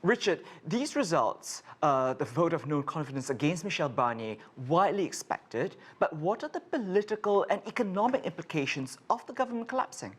Richard, these results, the vote of no confidence against Michel Barnier, widely expected, but what are the political and economic implications of the government collapsing?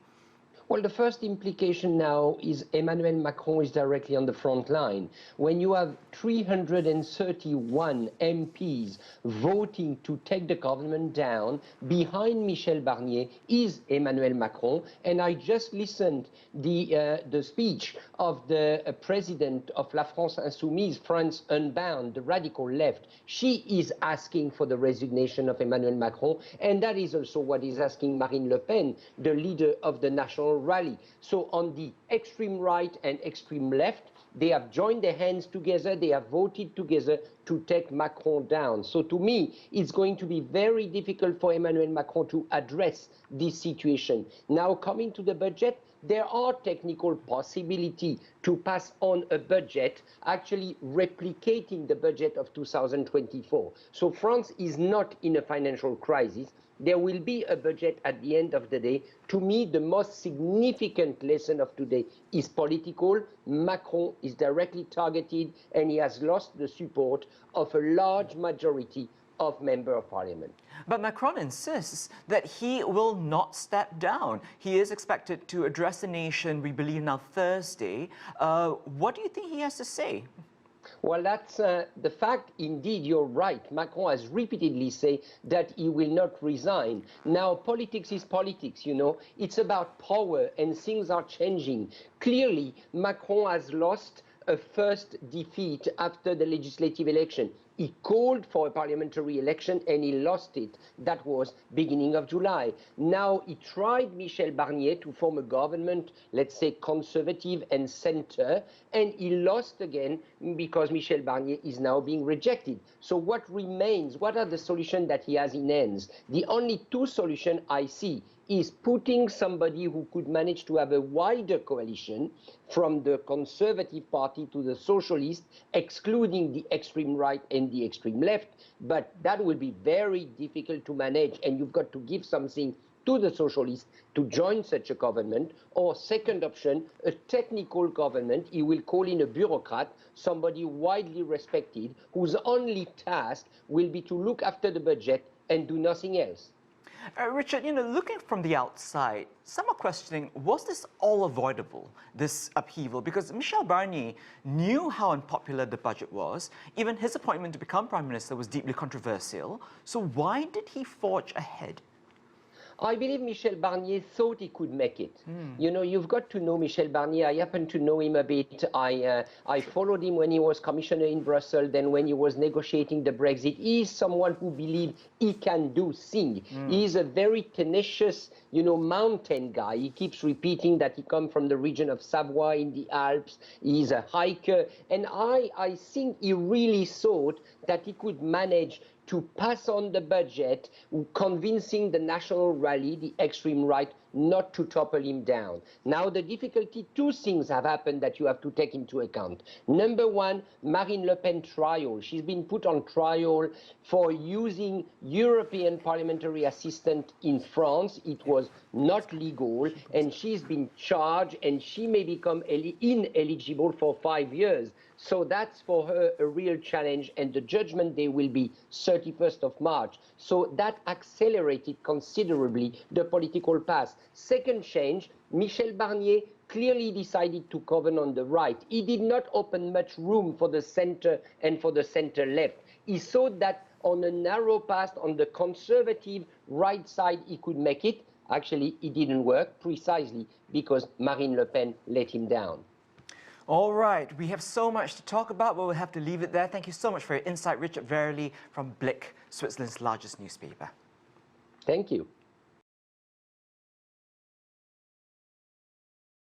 Well, the first implication now is Emmanuel Macron is directly on the front line. When you have 331 MPs voting to take the government down, behind Michel Barnier is Emmanuel Macron. And I just listened the speech of the president of La France Insoumise, France Unbound, the radical left. She is asking for the resignation of Emmanuel Macron, and that is also what is asking Marine Le Pen, the leader of the National Rally. So on the extreme right and extreme left, they have joined their hands together, they have voted together to take Macron down. So to me, it's going to be very difficult for Emmanuel Macron to address this situation. Now, coming to the budget, there are technical possibilities to pass on a budget, actually replicating the budget of 2024. So France is not in a financial crisis. There will be a budget at the end of the day. To me, the most significant lesson of today is political. Macron is directly targeted, and he has lost the support of a large majority of members of parliament. But Macron insists that he will not step down. He is expected to address the nation, we believe now Thursday. What do you think he has to say? Well, that's the fact. Indeed, you're right. Macron has repeatedly said that he will not resign. Now, politics is politics, you know. It's about power, and things are changing. Clearly, Macron has lost a first defeat after the legislative election. He called for a parliamentary election and he lost it. That was beginning of July. Now he tried Michel Barnier to form a government, let's say conservative and center, and he lost again because Michel Barnier is now being rejected. So what remains? What are the solutions that he has in hands? The only two solutions I see is putting somebody who could manage to have a wider coalition from the Conservative Party to the Socialist, excluding the extreme right and the extreme left. But that will be very difficult to manage, and you've got to give something to the Socialists to join such a government. Or second option, a technical government. He will call in a bureaucrat, somebody widely respected, whose only task will be to look after the budget and do nothing else. Richard, you know, looking from the outside, some are questioning, was this all avoidable, this upheaval? Because Michel Barnier knew how unpopular the budget was. Even his appointment to become Prime Minister was deeply controversial. So why did he forge ahead? I believe Michel Barnier thought he could make it. You know, you've got to know Michel Barnier. I happen to know him a bit. I followed him when he was commissioner in Brussels, then when he was negotiating the Brexit. He is someone who believes he can do things. He is a very tenacious, you know, mountain guy. He keeps repeating that he comes from the region of Savoy in the Alps. He is a hiker. And I think he really thought that he could manage to pass on the budget, convincing the National Rally, the extreme right, not to topple him down. Now, the difficulty, two things have happened that you have to take into account. Number one, Marine Le Pen trial. She's been put on trial for using European parliamentary assistant in France. It was not legal, and she's been charged, and she may become ineligible for 5 years. So that's for her a real challenge, and the judgment day will be 31st of March. So that accelerated considerably the political path. Second change, Michel Barnier clearly decided to govern on the right. He did not open much room for the center and for the center left. He thought that on a narrow path on the conservative right side he could make it. Actually, it didn't work precisely because Marine Le Pen let him down. All right, we have so much to talk about, but we'll have to leave it there. Thank you so much for your insight, Richard Verily from Blick, Switzerland's largest newspaper. Thank you.